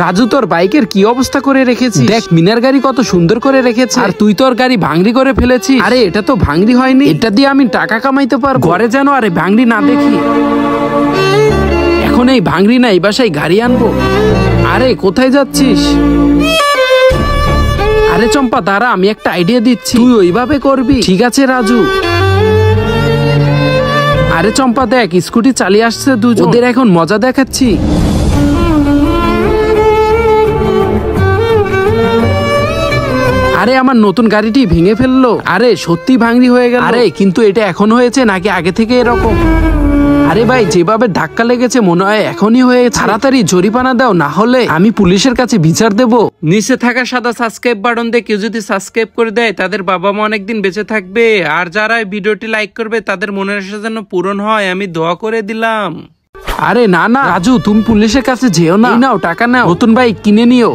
রাজু, তোর বাইকের কি অবস্থা করে রেখেছিস? দেখ, মিনার গাড়ি কত সুন্দর করে রেখেছে, আর তুই তোর গাড়ি ভাঙড়ি করে ফেলেছিস। আরে এটা তো ভাঙড়ি হয়নি, এটা দিয়ে আমি টাকা কামাইতে পারবো। ঘরে যেন আরে ভাঙড়ি না দেখি। এখন এই ভাঙড়ি না, এই বাসায় গাড়ি আনবো। আরে কোথায় যাচ্ছিস? আরে চম্পা দাঁড়া, আমি একটা আইডিয়া দিচ্ছি, তুই ওইভাবে করবি। ঠিক আছে রাজু। আরে চম্পা দেখ, স্কুটি চালিয়ে আসছে দুজন, ওদের এখন মজা দেখাচ্ছি। আরে আমার নতুন গাড়িটি ভেঙে ফেললো। আরে সত্যি ভাঙড়ি হয়ে গেল। আরে কিন্তু এটা এখন হয়েছে নাকি আগে থেকে এরকম? আরে ভাই, যেভাবে ধাক্কা লেগেছে মনে হয় এখনই হয়েছে। তাড়াতাড়ি জরিমানা দাও, না হলে আমি পুলিশের কাছে বিচার দেব। নিচে থাকা সাদা সাবস্ক্রাইব বাটন দিয়ে কেউ যদি সাবস্ক্রাইব করে দেয়, তাদের বাবা মা অনেকদিন বেঁচে থাকবে। আর যারা ভিডিওটি লাইক করবে, তাদের মনের আশা যেন পূরণ হয়, আমি দোয়া করে দিলাম। আরে না না রাজু, তুমি পুলিশের কাছে যেও না। নাও টাকা নাও, নতুন বাইক কিনে নিও।